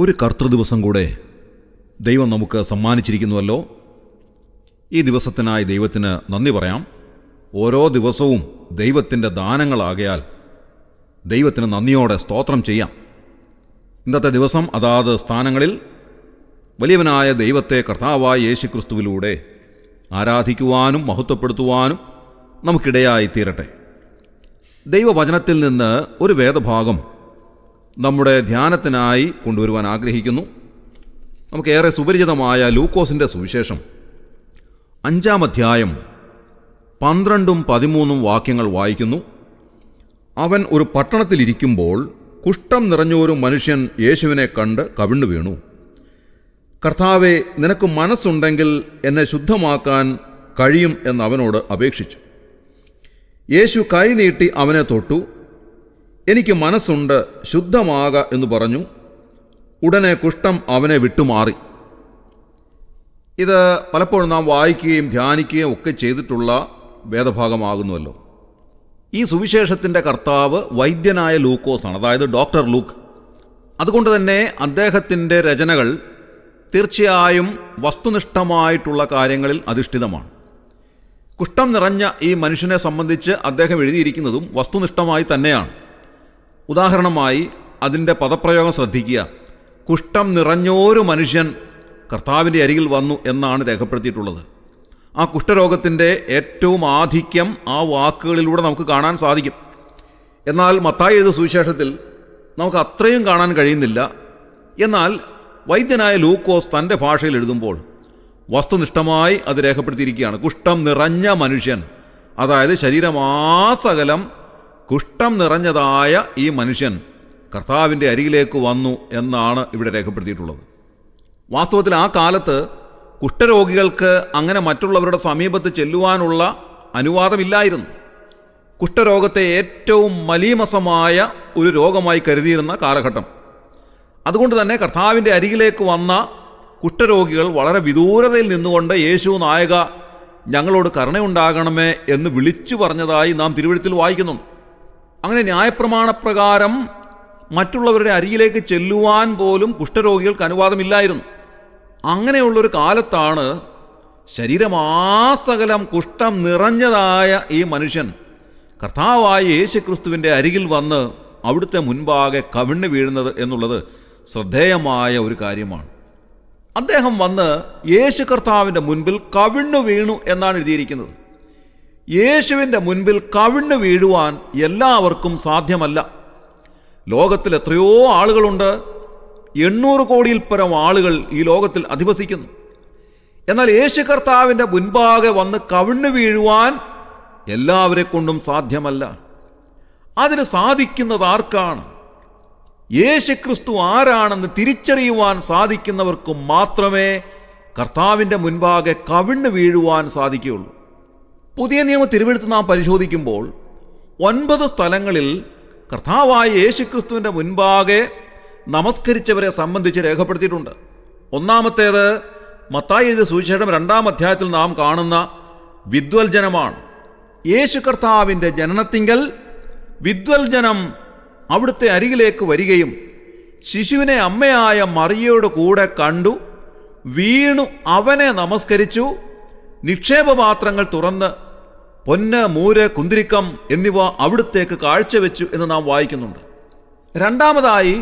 ഒരു കർത്തൃദിവസം കൂടെ ദൈവം നമുക്ക് സമ്മാനിച്ചിരിക്കുന്നുവല്ലോ. ഈ ദിവസത്തിനായി ദൈവത്തിന് നന്ദി പറയാം. ഓരോ ദിവസവും ദൈവത്തിൻ്റെ ദാനങ്ങളാകയാൽ ദൈവത്തിന് നന്ദിയോടെ സ്തോത്രം ചെയ്യാം. ഇന്നത്തെ ദിവസം അതാത് സ്ഥാനങ്ങളിൽ വലിയവനായ ദൈവത്തെ കർത്താവായ യേശുക്രിസ്തുവിലൂടെ ആരാധിക്കുവാനും മഹത്വപ്പെടുത്തുവാനും നമുക്കിടയായി തീരട്ടെ. ദൈവവചനത്തിൽ നിന്ന് ഒരു വേദഭാഗം നമ്മുടെ ധ്യാനത്തിനായി കൊണ്ടുവരുവാൻ ആഗ്രഹിക്കുന്നു. നമുക്കേറെ സുപരിചിതമായ ലൂക്കോസിൻ്റെ സുവിശേഷം 5-ാം അധ്യായം 12-13 വാക്യങ്ങൾ വായിക്കുന്നു. അവൻ ഒരു പട്ടണത്തിലിരിക്കുമ്പോൾ കുഷ്ഠം നിറഞ്ഞൊരു മനുഷ്യൻ യേശുവിനെ കണ്ട് കവിണ്ണു വീണു. കർത്താവേ, നിനക്ക് മനസ്സുണ്ടെങ്കിൽ എന്നെ ശുദ്ധമാക്കാൻ കഴിയും എന്ന് അവനോട് അപേക്ഷിച്ചു. യേശു കൈ നീട്ടി അവനെ തൊട്ടു. എനിക്ക് മനസ്സുണ്ട്, ശുദ്ധമാക എന്ന് പറഞ്ഞു. ഉടനെ കുഷ്ഠം അവനെ വിട്ടുമാറി. ഇത് പലപ്പോഴും നാം വായിക്കുകയും ധ്യാനിക്കുകയും ഒക്കെ ചെയ്തിട്ടുള്ള വേദഭാഗമാകുന്നുവല്ലോ. ഈ സുവിശേഷത്തിൻ്റെ കർത്താവ് വൈദ്യനായ ലൂക്കോസാണ്, അതായത് ഡോക്ടർ ലൂക്ക്. അതുകൊണ്ട് തന്നെ അദ്ദേഹത്തിൻ്റെ രചനകൾ തീർച്ചയായും വസ്തുനിഷ്ഠമായിട്ടുള്ള കാര്യങ്ങളിൽ അധിഷ്ഠിതമാണ്. കുഷ്ഠം നിറഞ്ഞ ഈ മനുഷ്യനെ സംബന്ധിച്ച് അദ്ദേഹം എഴുതിയിരിക്കുന്നതും വസ്തുനിഷ്ഠമായി തന്നെയാണ്. ഉദാഹരണമായി അതിൻ്റെ പദപ്രയോഗം ശ്രദ്ധിക്കുക. കുഷ്ഠം നിറഞ്ഞൊരു മനുഷ്യൻ കർത്താവിൻ്റെ അരികിൽ വന്നു എന്നാണ് രേഖപ്പെടുത്തിയിട്ടുള്ളത്. ആ കുഷ്ഠരോഗത്തിൻ്റെ ഏറ്റവും ആധിക്യം ആ വാക്കുകളിലൂടെ നമുക്ക് കാണാൻ സാധിക്കും. എന്നാൽ മത്തായി എഴുതിയ സുവിശേഷത്തിൽ നമുക്ക് അത്രയും കാണാൻ കഴിയുന്നില്ല. എന്നാൽ വൈദ്യനായ ലൂക്കോസ് തൻ്റെ ഭാഷയിൽ എഴുതുമ്പോൾ വസ്തുനിഷ്ഠമായി അത് രേഖപ്പെടുത്തിയിരിക്കുകയാണ്. കുഷ്ഠം നിറഞ്ഞ മനുഷ്യൻ, അതായത് ശരീരമാസകലം കുഷ്ഠം നിറഞ്ഞതായ ഈ മനുഷ്യൻ കർത്താവിൻ്റെ അരികിലേക്ക് വന്നു എന്നാണ് ഇവിടെ രേഖപ്പെടുത്തിയിട്ടുള്ളത്. വാസ്തവത്തിൽ ആ കാലത്ത് കുഷ്ഠരോഗികൾക്ക് അങ്ങനെ മറ്റുള്ളവരുടെ സമീപത്ത് ചെല്ലുവാനുള്ള അനുവാദമില്ലായിരുന്നു. കുഷ്ഠരോഗത്തെ ഏറ്റവും മലീമസമായ ഒരു രോഗമായി കരുതിയിരുന്ന കാലഘട്ടം. അതുകൊണ്ട് തന്നെ കർത്താവിൻ്റെ അരികിലേക്ക് വന്ന കുഷ്ഠരോഗികൾ വളരെ വിദൂരതയിൽ നിന്നുകൊണ്ട് യേശു നായക, ഞങ്ങളോട് കരുണയുണ്ടാകണമേ എന്ന് വിളിച്ചു പറഞ്ഞതായി നാം തിരുവെഴുത്തിൽ വായിക്കുന്നുണ്ട്. അങ്ങനെ ന്യായപ്രമാണപ്രകാരം മറ്റുള്ളവരുടെ അരികിലേക്ക് ചെല്ലുവാൻ പോലും കുഷ്ഠരോഗികൾക്ക് അനുവാദമില്ലായിരുന്നു. അങ്ങനെയുള്ളൊരു കാലത്താണ് ശരീരമാസകലം കുഷ്ഠം നിറഞ്ഞതായ ഈ മനുഷ്യൻ കർത്താവായ യേശുക്രിസ്തുവിൻ്റെ അരികിൽ വന്ന് അവിടുത്തെ മുൻപാകെ കവിണ്ണു വീഴുന്നത് എന്നുള്ളത് ശ്രദ്ധേയമായ ഒരു കാര്യമാണ്. അദ്ദേഹം വന്ന് യേശു കർത്താവിൻ്റെ മുൻപിൽ കവിണ്ണു വീണു എന്നാണ് എഴുതിയിരിക്കുന്നത്. യേശുവിൻ്റെ മുൻപിൽ കവിണ്ണു വീഴുവാൻ എല്ലാവർക്കും സാധ്യമല്ല. ലോകത്തിൽ എത്രയോ ആളുകളുണ്ട്. 800 കോടിയിൽ പരം ആളുകൾ ഈ ലോകത്തിൽ അധിവസിക്കുന്നു. എന്നാൽ യേശു കർത്താവിൻ്റെ മുൻപാകെ വന്ന് കവിണ്ണു വീഴുവാൻ എല്ലാവരെ കൊണ്ടും സാധ്യമല്ല. അതിന് സാധിക്കുന്നത് ആർക്കാണ്? യേശുക്രിസ്തു ആരാണെന്ന് തിരിച്ചറിയുവാൻ സാധിക്കുന്നവർക്ക് മാത്രമേ കർത്താവിൻ്റെ മുൻപാകെ കവിണ്ണു വീഴുവാൻ സാധിക്കുകയുള്ളൂ. പുതിയ നിയമ തിരുവെഴുത്ത് നാം പരിശോധിക്കുമ്പോൾ 9 സ്ഥലങ്ങളിൽ കർത്താവായ യേശുക്രിസ്തുവിൻ്റെ മുൻപാകെ നമസ്കരിച്ചവരെ സംബന്ധിച്ച് രേഖപ്പെടുത്തിയിട്ടുണ്ട്. ഒന്നാമത്തേത് മത്തായി എഴുതിയ സുവിശേഷം 2-ാം അധ്യായത്തിൽ നാം കാണുന്ന വിദ്വൽജനമാണ്. യേശു കർത്താവിൻ്റെ ജനനത്തിങ്കൽ വിദ്വൽജനം അവിടുത്തെ അരികിലേക്ക് വരികയും ശിശുവിനെ അമ്മയായ മറിയയുടെ കൂടെ കണ്ടു, വീണു അവനെ നമസ്കരിച്ചു, നിക്ഷേപപാത്രങ്ങൾ തുറന്ന് പൊന്ന്, മൂര്, കുന്തിരിക്കം എന്നിവ അവിടുത്തേക്ക് കാഴ്ചവെച്ചു എന്ന് നാം വായിക്കുന്നുണ്ട്. രണ്ടാമതായി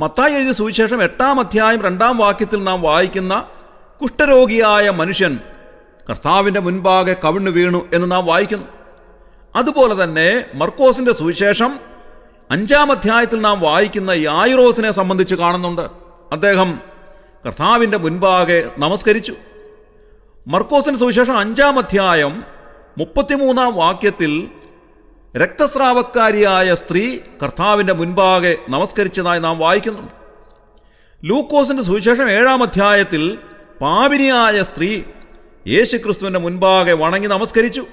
മത്തായി എഴുതിയ സുവിശേഷം 8-ാം അധ്യായം 2-ാം വാക്യത്തിൽ നാം വായിക്കുന്ന കുഷ്ഠരോഗിയായ മനുഷ്യൻ കർത്താവിൻ്റെ മുൻപാകെ കവിണ്ണു വീണു എന്ന് നാം വായിക്കുന്നു. അതുപോലെ തന്നെ മർക്കോസിൻ്റെ സുവിശേഷം 5-ാം അധ്യായത്തിൽ നാം വായിക്കുന്ന യായിറോസിനെ സംബന്ധിച്ച് കാണുന്നുണ്ട്. അദ്ദേഹം കർത്താവിൻ്റെ മുൻപാകെ നമസ്കരിച്ചു. മർക്കോസിൻ്റെ സുവിശേഷം 5-ാം അധ്യായം 33-ാം വാക്യത്തിൽ രക്തസ്രാവക്കാരിയായ സ്ത്രീ കർത്താവിൻ്റെ മുൻപാകെ നമസ്കരിച്ചതായി നാം വായിക്കുന്നുണ്ട്. ലൂക്കോസിൻ്റെ സുവിശേഷം 7-ാം അധ്യായത്തിൽ പാപിനിയായ സ്ത്രീ യേശുക്രിസ്തുവിൻ്റെ മുൻപാകെ വണങ്ങി നമസ്കരിച്ചു.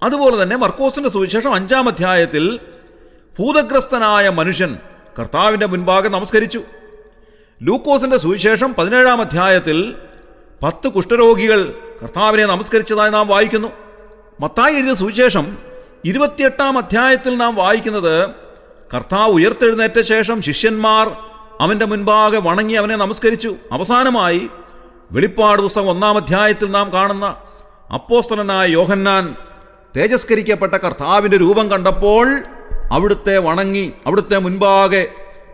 അതുപോലെ തന്നെ മർക്കോസിൻ്റെ സുവിശേഷം 5-ാം അധ്യായത്തിൽ ഭൂതഗ്രസ്തനായ മനുഷ്യൻ കർത്താവിൻ്റെ മുൻപാകെ നമസ്കരിച്ചു. ലൂക്കോസിൻ്റെ സുവിശേഷം 17-ാം അധ്യായത്തിൽ 10 കുഷ്ഠരോഗികൾ കർത്താവിനെ നമസ്കരിച്ചതായി നാം വായിക്കുന്നു. മത്തായി എഴുതിയ സുവിശേഷം 28-ാം അധ്യായത്തിൽ നാം വായിക്കുന്നത് കർത്താവ് ഉയർത്തെഴുന്നേറ്റ ശേഷം ശിഷ്യന്മാർ അവൻ്റെ മുൻപാകെ വണങ്ങി അവനെ നമസ്കരിച്ചു. അവസാനമായി വെളിപ്പാട് പുസ്തകം 1-ാം അധ്യായത്തിൽ നാം കാണുന്ന അപ്പോസ്തലനായ യോഹന്നാൻ തേജസ്കരിക്കപ്പെട്ട കർത്താവിൻ്റെ രൂപം കണ്ടപ്പോൾ അവിടുത്തെ വണങ്ങി, അവിടുത്തെ മുൻപാകെ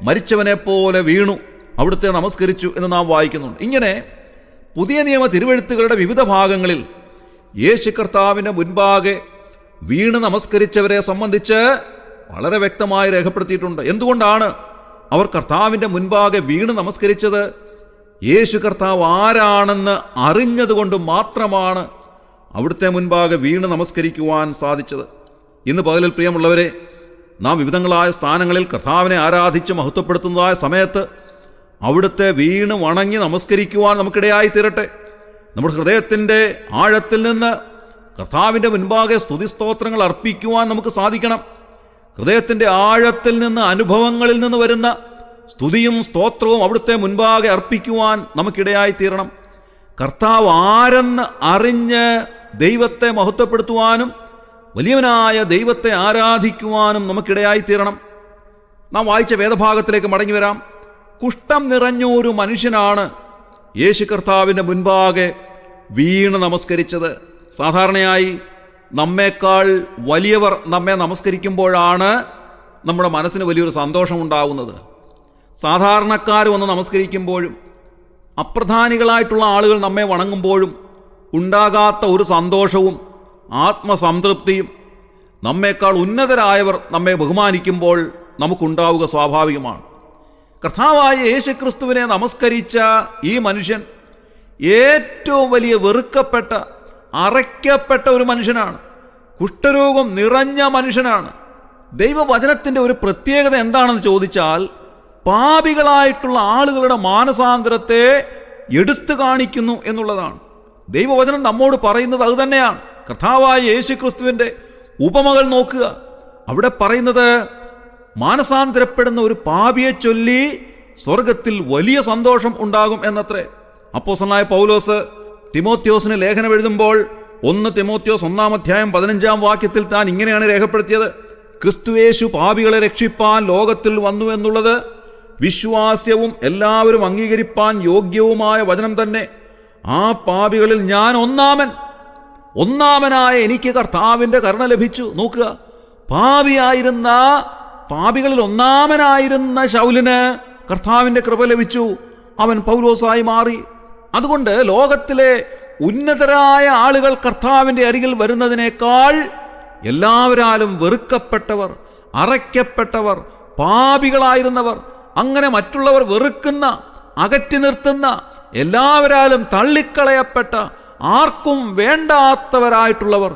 മരിച്ചവനെ പോലെ വീണു, അവിടുത്തെ നമസ്കരിച്ചു എന്ന് നാം വായിക്കുന്നുണ്ട്. ഇങ്ങനെ പുതിയ നിയമ തിരുവെഴുത്തുകളുടെ വിവിധ ഭാഗങ്ങളിൽ യേശു കർത്താവിൻ്റെ മുൻപാകെ വീണ് നമസ്കരിച്ചവരെ സംബന്ധിച്ച് വളരെ വ്യക്തമായി രേഖപ്പെടുത്തിയിട്ടുണ്ട്. എന്തുകൊണ്ടാണ് അവർ കർത്താവിൻ്റെ മുൻപാകെ വീണ് നമസ്കരിച്ചത്? യേശു കർത്താവ് ആരാണെന്ന് അറിഞ്ഞതുകൊണ്ട് മാത്രമാണ് അവിടുത്തെ മുൻപാകെ വീണ് നമസ്കരിക്കുവാൻ സാധിച്ചത്. ഇന്ന് പകലിൽ പ്രിയമുള്ളവരെ, നാം വിവിധങ്ങളായ സ്ഥാനങ്ങളിൽ കർത്താവിനെ ആരാധിച്ച് മഹത്വപ്പെടുത്തുന്നതായ സമയത്ത് അവിടുത്തെ വീണ് വണങ്ങി നമസ്കരിക്കുവാൻ നമുക്കിടയായി തീരട്ടെ. നമ്മുടെ ഹൃദയത്തിൻ്റെ ആഴത്തിൽ നിന്ന് കർത്താവിൻ്റെ മുൻപാകെ സ്തുതിസ്തോത്രങ്ങൾ അർപ്പിക്കുവാൻ നമുക്ക് സാധിക്കണം. ഹൃദയത്തിൻ്റെ ആഴത്തിൽ നിന്ന്, അനുഭവങ്ങളിൽ നിന്ന് വരുന്ന സ്തുതിയും സ്തോത്രവും അവിടുത്തെ മുൻപാകെ അർപ്പിക്കുവാൻ നമുക്കിടയായി തീരണം. കർത്താവ് ആരെന്ന് അറിഞ്ഞ് ദൈവത്തെ മഹത്വപ്പെടുത്തുവാനും വലിയവനായ ദൈവത്തെ ആരാധിക്കുവാനും നമുക്കിടയായി തീരണം. നാം വായിച്ച വേദഭാഗത്തിലേക്ക് മടങ്ങി വരാം. കുഷ്ഠം നിറഞ്ഞ ഒരു മനുഷ്യനാണ് യേശു കർത്താവിൻ്റെ മുൻപാകെ വീണ് നമസ്കരിച്ചത്. സാധാരണയായി നമ്മേക്കാൾ വലിയവർ നമ്മെ നമസ്കരിക്കുമ്പോഴാണ് നമ്മുടെ മനസ്സിന് വലിയൊരു സന്തോഷമുണ്ടാകുന്നത്. സാധാരണക്കാർ വന്ന് നമസ്കരിക്കുമ്പോഴും അപ്രധാനികളായിട്ടുള്ള ആളുകൾ നമ്മെ വണങ്ങുമ്പോഴും ഉണ്ടാകാത്ത ഒരു സന്തോഷവും ആത്മസംതൃപ്തിയും നമ്മേക്കാൾ ഉന്നതരായവർ നമ്മെ ബഹുമാനിക്കുമ്പോൾ നമുക്കുണ്ടാവുക സ്വാഭാവികമാണ്. കർത്താവായ യേശുക്രിസ്തുവിനെ നമസ്കരിച്ച ഈ മനുഷ്യൻ ഏറ്റവും വലിയ വെറുക്കപ്പെട്ട, അറയ്ക്കപ്പെട്ട ഒരു മനുഷ്യനാണ്. കുഷ്ഠരോഗം നിറഞ്ഞ മനുഷ്യനാണ്. ദൈവവചനത്തിൻ്റെ ഒരു പ്രത്യേകത എന്താണെന്ന് ചോദിച്ചാൽ, പാപികളായിട്ടുള്ള ആളുകളുടെ മാനസാന്തരത്തെ എടുത്തു കാണിക്കുന്നു എന്നുള്ളതാണ്. ദൈവവചനം നമ്മോട് പറയുന്നത് അതുതന്നെയാണ്. കർത്താവായ യേശുക്രിസ്തുവിൻ്റെ ഉപമകൾ നോക്കുക. അവിടെ പറയുന്നത് മാനസാന്തരപ്പെടുന്ന ഒരു പാപിയെ ചൊല്ലി സ്വർഗത്തിൽ വലിയ സന്തോഷം ഉണ്ടാകും എന്നത്രേ. അപ്പോസ്തലനായ പൗലോസ് തിമോത്തിയോസിന് ലേഖനം എഴുതുമ്പോൾ 1 തിമോത്തിയോസ് 1-ാം അധ്യായം 15-ാം വാക്യത്തിൽ താൻ ഇങ്ങനെയാണ് രേഖപ്പെടുത്തിയത്: ക്രിസ്തുയേശു പാപികളെ രക്ഷിപ്പാൻ ലോകത്തിൽ വന്നു എന്നുള്ളത് വിശ്വാസ്യവും എല്ലാവരും അംഗീകരിപ്പാൻ യോഗ്യവുമായ വചനം തന്നെ. ആ പാപികളിൽ ഞാൻ ഒന്നാമനായ എനിക്ക് കർത്താവിൻ്റെ കരുണ ലഭിച്ചു. നോക്കുക, പാപികളിൽ ഒന്നാമനായിരുന്ന ശൗലിന് കർത്താവിൻ്റെ കൃപ ലഭിച്ചു. അവൻ പൗലോസായി മാറി. അതുകൊണ്ട് ലോകത്തിലെ ഉന്നതരായ ആളുകൾ കർത്താവിൻ്റെ അരികിൽ വരുന്നതിനേക്കാൾ എല്ലാവരാലും വെറുക്കപ്പെട്ടവർ, അറയ്ക്കപ്പെട്ടവർ, പാപികളായിരുന്നവർ, അങ്ങനെ മറ്റുള്ളവർ വെറുക്കുന്ന, അകറ്റി നിർത്തുന്ന, എല്ലാവരാലും തള്ളിക്കളയപ്പെട്ട, ആർക്കും വേണ്ടാത്തവരായിട്ടുള്ളവർ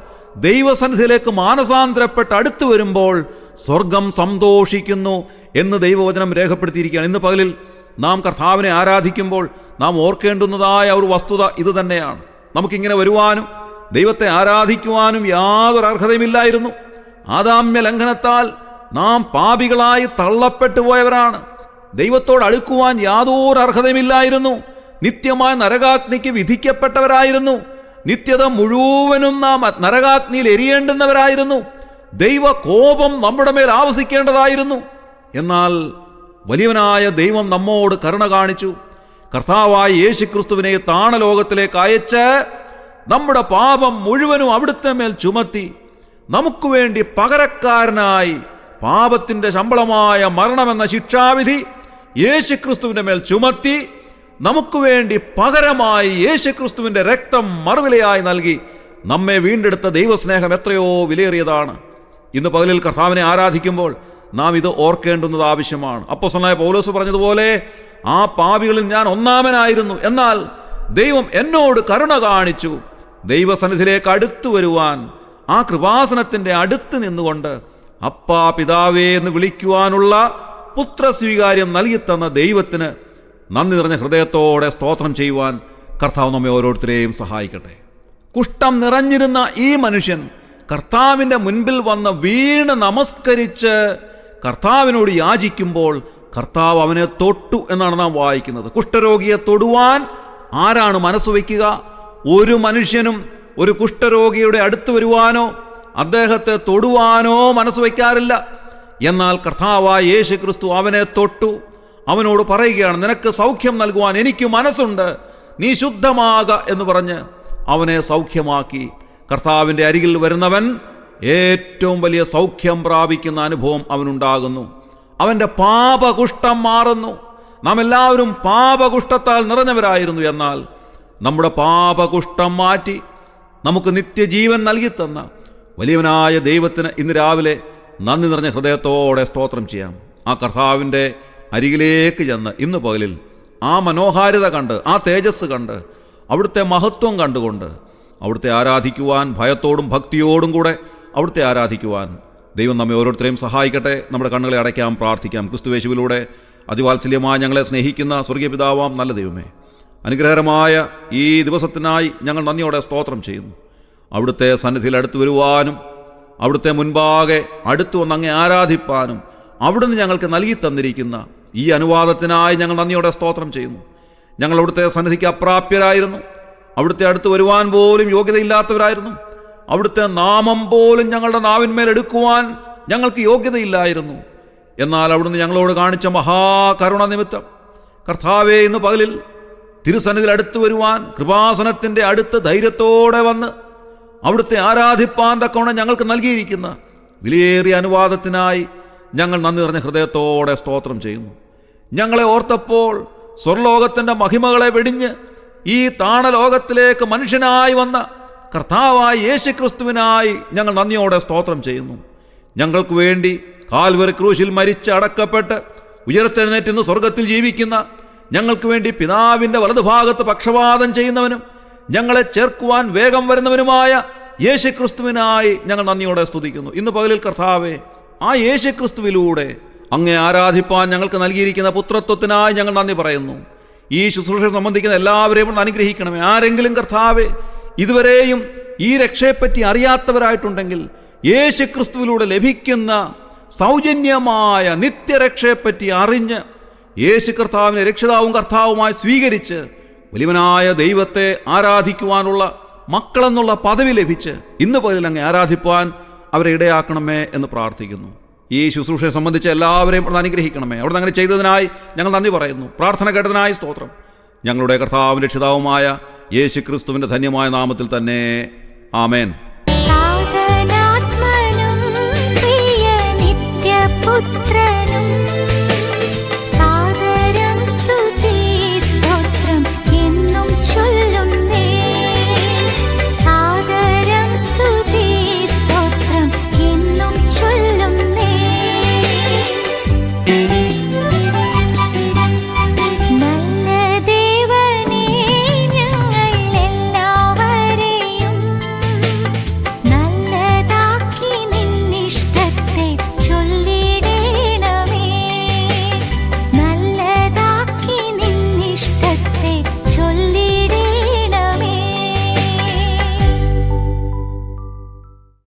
ദൈവസന്നിധിയിലേക്ക് മാനസാന്തരപ്പെട്ട് അടുത്തു വരുമ്പോൾ സ്വർഗം സന്തോഷിക്കുന്നു എന്ന് ദൈവവചനം രേഖപ്പെടുത്തിയിരിക്കുകയാണ്. ഇന്ന് പകലിൽ നാം കർത്താവിനെ ആരാധിക്കുമ്പോൾ നാം ഓർക്കേണ്ടുന്നതായ ഒരു വസ്തുത ഇത് തന്നെയാണ്. നമുക്കിങ്ങനെ വരുവാനും ദൈവത്തെ ആരാധിക്കുവാനും യാതൊരു അർഹതയുമില്ലായിരുന്നു. ആദാമ്യ ലംഘനത്താൽ നാം പാപികളായി തള്ളപ്പെട്ടു പോയവരാണ്. ദൈവത്തോട് അടുക്കുവാൻ യാതൊരു അർഹതയുമില്ലായിരുന്നു. നിത്യമായ നരകാഗ്നിക്ക് വിധിക്കപ്പെട്ടവരായിരുന്നു. നിത്യത മുഴുവനും നാം നരകാഗ്നിയിൽ എരിയേണ്ടുന്നവരായിരുന്നു. ദൈവ കോപം നമ്മുടെ മേൽ ആവസിക്കേണ്ടതായിരുന്നു. എന്നാൽ വലിയവനായ ദൈവം നമ്മോട് കരുണ കാണിച്ചു. കർത്താവായ യേശുക്രിസ്തുവിനെ താണലോകത്തിലേക്ക് അയച്ച് നമ്മുടെ പാപം മുഴുവനും അവിടുത്തെ മേൽ ചുമത്തി നമുക്ക് വേണ്ടി പകരക്കാരനായി പാപത്തിൻ്റെ ശമ്പളമായ മരണമെന്ന ശിക്ഷാവിധി യേശുക്രിസ്തുവിൻ്റെ മേൽ ചുമത്തി നമുക്ക് വേണ്ടി പകരമായി യേശുക്രിസ്തുവിൻ്റെ രക്തം മറുവിലയായി നൽകി നമ്മെ വീണ്ടെടുത്ത ദൈവസ്നേഹം എത്രയോ വിലയേറിയതാണ്. ഇന്ന് പകലിൽ കർത്താവിനെ ആരാധിക്കുമ്പോൾ നാം ഇത് ഓർക്കേണ്ടുന്നത് ആവശ്യമാണ്. അപ്പോസ്തലനായ പൗലോസ് പറഞ്ഞതുപോലെ, ആ പാപികളിൽ ഞാൻ ഒന്നാമനായിരുന്നു, എന്നാൽ ദൈവം എന്നോട് കരുണ കാണിച്ചു. ദൈവസന്നിധിയിലേക്ക് അടുത്തു വരുവാൻ, ആ കൃപാസനത്തിൻ്റെ അടുത്ത് നിന്നുകൊണ്ട് അപ്പാ പിതാവേ എന്ന് വിളിക്കുവാനുള്ള പുത്രസ്വീകാര്യം നൽകിത്തന്ന ദൈവത്തിന് നന്ദി നിറഞ്ഞ ഹൃദയത്തോടെ സ്തോത്രം ചെയ്യുവാൻ കർത്താവ് നമ്മെ ഓരോരുത്തരെയും സഹായിക്കട്ടെ. കുഷ്ഠം നിറഞ്ഞിരുന്ന ഈ മനുഷ്യൻ കർത്താവിൻ്റെ മുൻപിൽ വന്ന് വീണ് നമസ്കരിച്ച് കർത്താവിനോട് യാചിക്കുമ്പോൾ കർത്താവ് അവനെ തൊട്ടു എന്നാണ് നാം വായിക്കുന്നത്. കുഷ്ഠരോഗിയെ തൊടുവാൻ ആരാണ് മനസ്സ് വയ്ക്കുക? ഒരു മനുഷ്യനും ഒരു കുഷ്ഠരോഗിയുടെ അടുത്ത് വരുവാനോ അദ്ദേഹത്തെ തൊടുവാനോ മനസ്സ് വയ്ക്കാറില്ല. എന്നാൽ കർത്താവായ യേശുക്രിസ്തു അവനെ തൊട്ടു. അവനോട് പറയുകയാണ്, നിനക്ക് സൗഖ്യം നൽകുവാൻ എനിക്ക് മനസ്സുണ്ട്, നീ ശുദ്ധമാക എന്ന് പറഞ്ഞ് അവനെ സൗഖ്യമാക്കി. കർത്താവിൻ്റെ അരികിൽ വരുന്നവൻ ഏറ്റവും വലിയ സൗഖ്യം പ്രാപിക്കുന്ന അനുഭവം അവനുണ്ടാകുന്നു. അവൻ്റെ പാപകുഷ്ഠം മാറുന്നു. നാം എല്ലാവരും പാപകുഷ്ഠത്താൽ നിറഞ്ഞവരായിരുന്നു. എന്നാൽ നമ്മുടെ പാപകുഷ്ഠം മാറ്റി നമുക്ക് നിത്യജീവൻ നൽകിത്തന്ന വലിയവനായ ദൈവത്തിന് ഇന്ന് രാവിലെ നന്ദി നിറഞ്ഞ ഹൃദയത്തോടെ സ്തോത്രം ചെയ്യാം. ആ കർത്താവിൻ്റെ അരികിലേക്ക് ചെന്ന് ഇന്ന് പകലിൽ ആ മനോഹാരിത കണ്ട്, ആ തേജസ് കണ്ട്, അവിടുത്തെ മഹത്വം കണ്ടുകൊണ്ട് അവിടുത്തെ ആരാധിക്കുവാൻ, ഭയത്തോടും ഭക്തിയോടും കൂടെ അവിടുത്തെ ആരാധിക്കുവാൻ ദൈവം നമ്മെ ഓരോരുത്തരെയും സഹായിക്കട്ടെ. നമ്മുടെ കണ്ണുകളെ അടയ്ക്കാം, പ്രാർത്ഥിക്കാം. ക്രിസ്തുയേശുവിലൂടെ അതിവാത്സല്യമായി ഞങ്ങളെ സ്നേഹിക്കുന്ന സ്വർഗീയ പിതാവാം നല്ല ദൈവമേ, അനുഗ്രഹകരമായ ഈ ദിവസത്തിനായി ഞങ്ങൾ നന്ദിയോടെ സ്തോത്രം ചെയ്യുന്നു. അവിടുത്തെ സന്നിധിയിൽ അടുത്ത് വരുവാനും അവിടുത്തെ മുൻപാകെ അടുത്തു വന്ന് അങ്ങേ ആരാധിപ്പാനും അവിടുന്ന് ഞങ്ങൾക്ക് നൽകി തന്നിരിക്കുന്ന ഈ അനുവാദത്തിനായി ഞങ്ങൾ നന്ദിയോടെ സ്തോത്രം ചെയ്യുന്നു. ഞങ്ങൾ അവിടുത്തെ സന്നിധിക്ക് അപ്രാപ്യരായിരുന്നു. അവിടുത്തെ അടുത്ത് വരുവാൻ പോലും യോഗ്യതയില്ലാത്തവരായിരുന്നു. അവിടുത്തെ നാമം പോലും ഞങ്ങളുടെ നാവിന്മേൽ എടുക്കുവാൻ ഞങ്ങൾക്ക് യോഗ്യതയില്ലായിരുന്നു. എന്നാൽ അവിടുന്ന് ഞങ്ങളോട് കാണിച്ച മഹാകരുണ നിമിത്തം കർത്താവേ, ഇന്ന് പകലിൽ തിരുസന്നിധിയിൽ അടുത്ത് വരുവാൻ, കൃപാസനത്തിൻ്റെ അടുത്ത് ധൈര്യത്തോടെ വന്ന് അവിടുത്തെ ആരാധിപ്പാൻ തക്കവണ്ണം ഞങ്ങൾക്ക് നൽകിയിരിക്കുന്ന വിലയേറിയ അനുവാദത്തിനായി ഞങ്ങൾ നന്ദി നിറഞ്ഞ ഹൃദയത്തോടെ സ്തോത്രം ചെയ്യുന്നു. ഞങ്ങളെ ഓർത്തപ്പോൾ സ്വർലോകത്തിൻ്റെ മഹിമകളെ വെടിഞ്ഞ് ഈ താണലോകത്തിലേക്ക് മനുഷ്യനായി വന്ന കർത്താവായ യേശുക്രിസ്തുവിനായി ഞങ്ങൾ നന്ദിയോടെ സ്തോത്രം ചെയ്യുന്നു. ഞങ്ങൾക്ക് വേണ്ടി കാൽവരി ക്രൂശിൽ മരിച്ച് അടക്കപ്പെട്ട് ഉയർത്തെഴുന്നേറ്റ് സ്വർഗത്തിൽ ജീവിക്കുന്ന, ഞങ്ങൾക്ക് വേണ്ടി പിതാവിൻ്റെ വലതുഭാഗത്ത് പക്ഷപാതം ചെയ്യുന്നവനും ഞങ്ങളെ ചേർക്കുവാൻ വേഗം വരുന്നവനുമായ യേശുക്രിസ്തുവിനായി ഞങ്ങൾ നന്ദിയോടെ സ്തുതിക്കുന്നു. ഇന്ന് പകലിൽ കർത്താവേ, ആ യേശുക്രിസ്തുവിലൂടെ അങ്ങേ ആരാധിപ്പാൻ ഞങ്ങൾക്ക് നൽകിയിരിക്കുന്ന പുത്രത്വത്തിനായി ഞങ്ങൾ നന്ദി പറയുന്നു. ഈ ശുശ്രൂഷ സംബന്ധിക്കുന്ന എല്ലാവരെയും അനുഗ്രഹിക്കണമേ. ആരെങ്കിലും കർത്താവേ ഇതുവരെയും ഈ രക്ഷയെപ്പറ്റി അറിയാത്തവരായിട്ടുണ്ടെങ്കിൽ, യേശുക്രിസ്തുവിലൂടെ ലഭിക്കുന്ന സൗജന്യമായ നിത്യരക്ഷയെപ്പറ്റി അറിഞ്ഞ് യേശു കർത്താവിനെ രക്ഷിതാവും കർത്താവുമായി സ്വീകരിച്ച് വലിയവനായ ദൈവത്തെ ആരാധിക്കുവാനുള്ള മക്കളെന്നുള്ള പദവി ലഭിച്ച് ഇന്ന് പകലിൽ അങ്ങ് ആരാധിപ്പാൻ അവരെ ഇടയാക്കണമേ എന്ന് പ്രാർത്ഥിക്കുന്നു. ഈ ശുശ്രൂഷയെ സംബന്ധിച്ച് എല്ലാവരെയും അനുഗ്രഹിക്കണമേ. അവിടെ അങ്ങനെ ചെയ്തതിനായി ഞങ്ങൾ നന്ദി പറയുന്നു. പ്രാർത്ഥന കേട്ടതിനായി സ്തോത്രം. ഞങ്ങളുടെ കർത്താവും രക്ഷിതാവുമായ യേശുക്രിസ്തുവിൻ്റെ ധന്യമായ നാമത്തിൽ തന്നെ ആമേൻ.